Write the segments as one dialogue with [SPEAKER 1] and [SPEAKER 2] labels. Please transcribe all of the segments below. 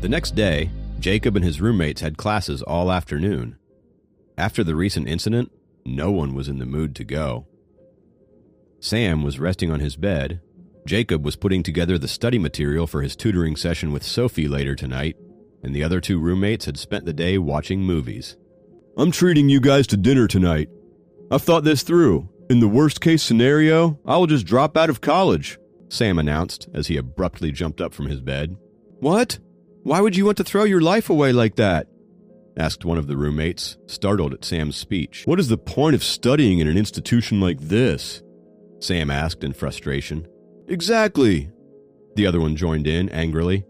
[SPEAKER 1] The next day, Jacob and his roommates had classes all afternoon. After the recent incident, no one was in the mood to go. Sam was resting on his bed. Jacob was putting together the study material for his tutoring session with Sophie later tonight, and the other two roommates had spent the day watching movies. "I'm treating you guys to dinner tonight. I've thought this through. In the worst-case scenario, I will just drop out of college," Sam announced as he abruptly jumped up from his bed. "What? Why would you want to throw your life away like that?" asked one of the roommates, startled at Sam's speech. "What is the point of studying in an institution like this?" Sam asked in frustration. "Exactly," the other one joined in angrily.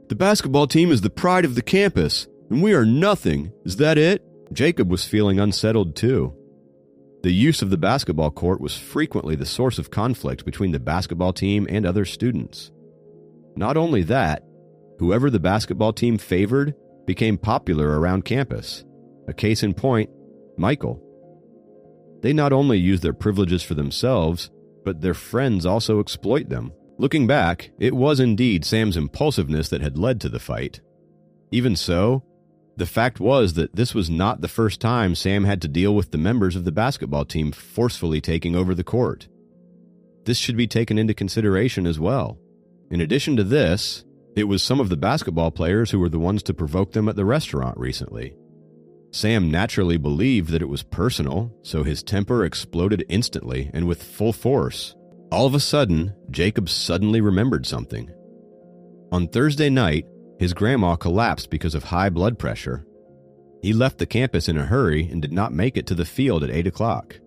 [SPEAKER 1] "The basketball team is the pride of the campus, and we are nothing. Is that it?" Jacob was feeling unsettled too. The use of the basketball court was frequently the source of conflict between the basketball team and other students. Not only that, whoever the basketball team favored became popular around campus. A case in point, Michael. They not only use their privileges for themselves, but their friends also exploit them. Looking back, it was indeed Sam's impulsiveness that had led to the fight. Even so, the fact was that this was not the first time Sam had to deal with the members of the basketball team forcefully taking over the court. This should be taken into consideration as well. In addition to this, it was some of the basketball players who were the ones to provoke them at the restaurant recently. Sam naturally believed that it was personal, so his temper exploded instantly and with full force. All of a sudden, Jacob suddenly remembered something. On Thursday night, his grandma collapsed because of high blood pressure. He left the campus in a hurry and did not make it to the field at 8 o'clock.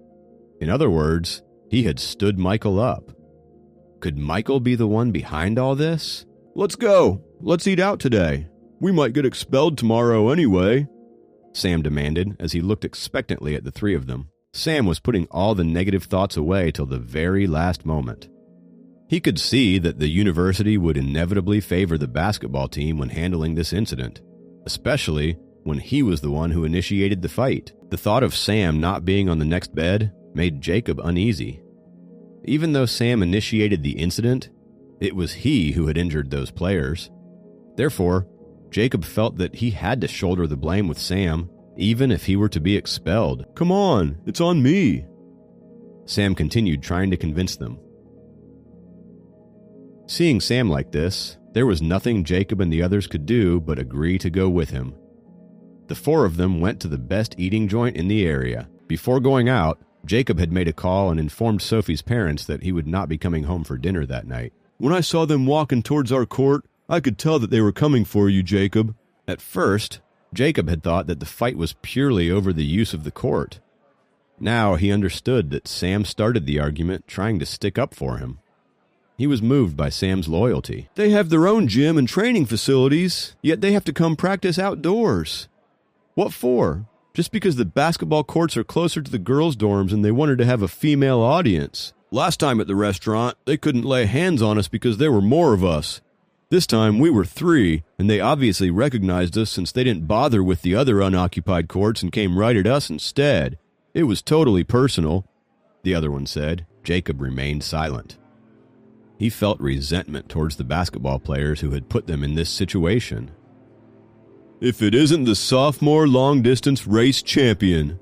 [SPEAKER 1] In other words, he had stood Michael up. Could Michael be the one behind all this? "Let's go. Let's eat out today. We might get expelled tomorrow anyway," Sam demanded as he looked expectantly at the three of them. Sam was putting all the negative thoughts away till the very last moment. He could see that the university would inevitably favor the basketball team when handling this incident, especially when he was the one who initiated the fight. The thought of Sam not being on the next bed made Jacob uneasy. Even though Sam initiated the incident, it was he who had injured those players. Therefore, Jacob felt that he had to shoulder the blame with Sam, even if he were to be expelled. "Come on, it's on me," Sam continued trying to convince them. Seeing Sam like this, there was nothing Jacob and the others could do but agree to go with him. The four of them went to the best eating joint in the area. Before going out, Jacob had made a call and informed Sophie's parents that he would not be coming home for dinner that night. "When I saw them walking towards our court, I could tell that they were coming for you, Jacob." At first, Jacob had thought that the fight was purely over the use of the court. Now he understood that Sam started the argument trying to stick up for him. He was moved by Sam's loyalty. "They have their own gym and training facilities, yet they have to come practice outdoors. What for? Just because the basketball courts are closer to the girls' dorms and they wanted to have a female audience. Last time at the restaurant, they couldn't lay hands on us because there were more of us. This time we were 3, and they obviously recognized us since they didn't bother with the other unoccupied courts and came right at us instead. It was totally personal," the other one said. Jacob remained silent. He felt resentment towards the basketball players who had put them in this situation. "If it isn't the sophomore long-distance race champion."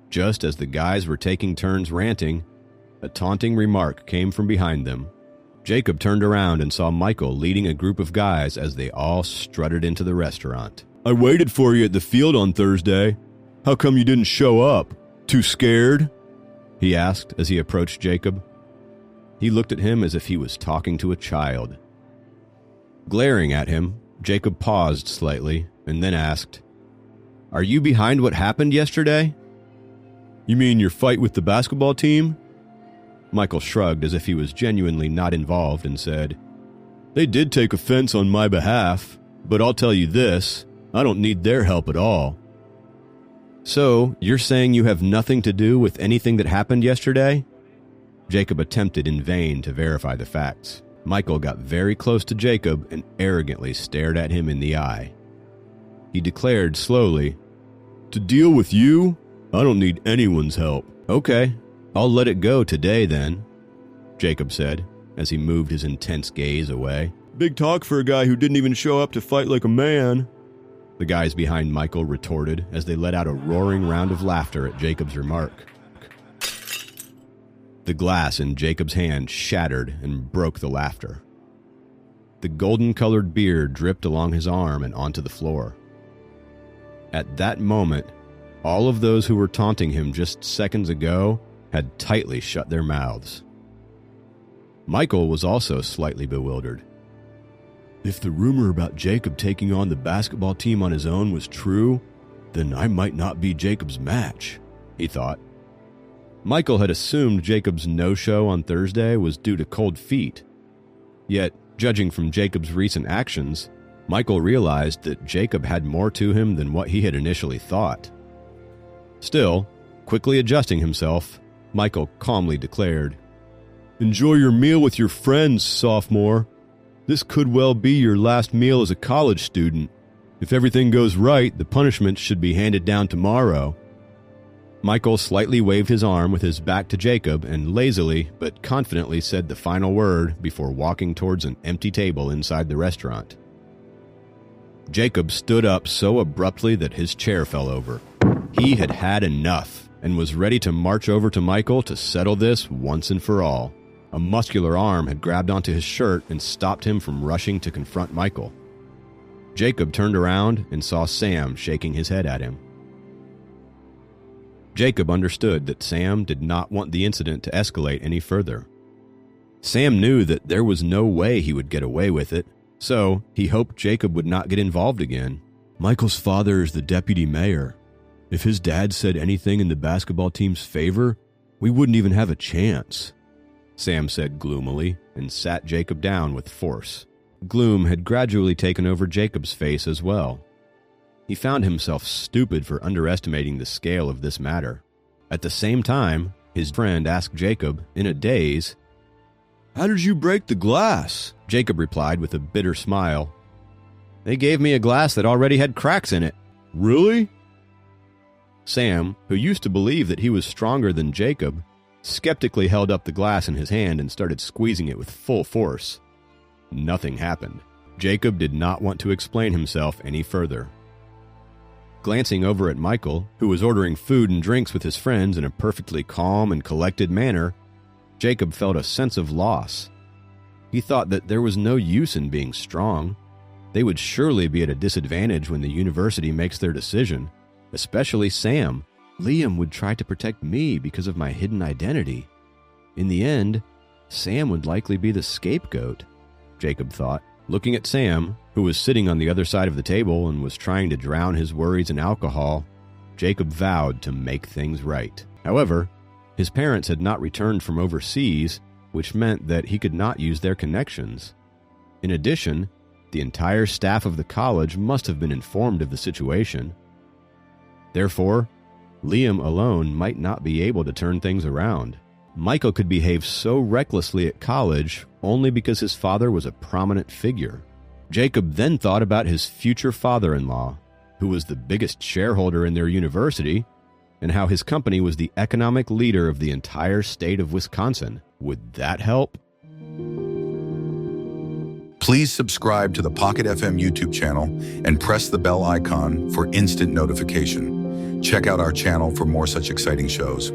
[SPEAKER 1] Just as the guys were taking turns ranting, a taunting remark came from behind them. Jacob turned around and saw Michael leading a group of guys as they all strutted into the restaurant. "I waited for you at the field on Thursday. How come you didn't show up? Too scared?" he asked as he approached Jacob. He looked at him as if he was talking to a child. Glaring at him, Jacob paused slightly and then asked, "Are you behind what happened yesterday?" "You mean your fight with the basketball team?" Michael shrugged as if he was genuinely not involved and said, "They did take offense on my behalf, but I'll tell you this, I don't need their help at all." "So, you're saying you have nothing to do with anything that happened yesterday?" Jacob attempted in vain to verify the facts. Michael got very close to Jacob and arrogantly stared at him in the eye. He declared slowly, "To deal with you, I don't need anyone's help." "Okay, I'll let it go today then," Jacob said as he moved his intense gaze away. Big talk for a guy who didn't even show up to fight like a man, the guys behind Michael retorted as they let out a roaring round of laughter at Jacob's remark. The glass in Jacob's hand shattered and broke the laughter. The golden-colored beer dripped along his arm and onto the floor. At that moment, all of those who were taunting him just seconds ago had tightly shut their mouths. Michael was also slightly bewildered. If the rumor about Jacob taking on the basketball team on his own was true, then I might not be Jacob's match, he thought. Michael had assumed Jacob's no-show on Thursday was due to cold feet. Yet, judging from Jacob's recent actions, Michael realized that Jacob had more to him than what he had initially thought. Still, quickly adjusting himself, Michael calmly declared, "Enjoy your meal with your friends, sophomore. This could well be your last meal as a college student. If everything goes right, the punishment should be handed down tomorrow." Michael slightly waved his arm with his back to Jacob and lazily but confidently said the final word before walking towards an empty table inside the restaurant. Jacob stood up so abruptly that his chair fell over. He had had enough and was ready to march over to Michael to settle this once and for all. A muscular arm had grabbed onto his shirt and stopped him from rushing to confront Michael. Jacob turned around and saw Sam shaking his head at him. Jacob understood that Sam did not want the incident to escalate any further. Sam knew that there was no way he would get away with it, so he hoped Jacob would not get involved again. Michael's father is the deputy mayor. If his dad said anything in the basketball team's favor, we wouldn't even have a chance, Sam said gloomily and sat Jacob down with force. Gloom had gradually taken over Jacob's face as well. He found himself stupid for underestimating the scale of this matter. At the same time, his friend asked Jacob, in a daze, "How did you break the glass?" Jacob replied with a bitter smile. "They gave me a glass that already had cracks in it." "Really?" Sam, who used to believe that he was stronger than Jacob, skeptically held up the glass in his hand and started squeezing it with full force. Nothing happened. Jacob did not want to explain himself any further. Glancing over at Michael, who was ordering food and drinks with his friends in a perfectly calm and collected manner, Jacob felt a sense of loss. He thought that there was no use in being strong. They would surely be at a disadvantage when the university makes their decision, especially Sam. Liam would try to protect me because of my hidden identity. In the end, Sam would likely be the scapegoat, Jacob thought. Looking at Sam, who was sitting on the other side of the table and was trying to drown his worries in alcohol, Jacob vowed to make things right. However, his parents had not returned from overseas, which meant that he could not use their connections. In addition, the entire staff of the college must have been informed of the situation. Therefore, Liam alone might not be able to turn things around. Michael could behave so recklessly at college only because his father was a prominent figure. Jacob then thought about his future father-in-law, who was the biggest shareholder in their university, and how his company was the economic leader of the entire state of Wisconsin. Would that help?
[SPEAKER 2] Please subscribe to the Pocket FM YouTube channel and press the bell icon for instant notification. Check out our channel for more such exciting shows.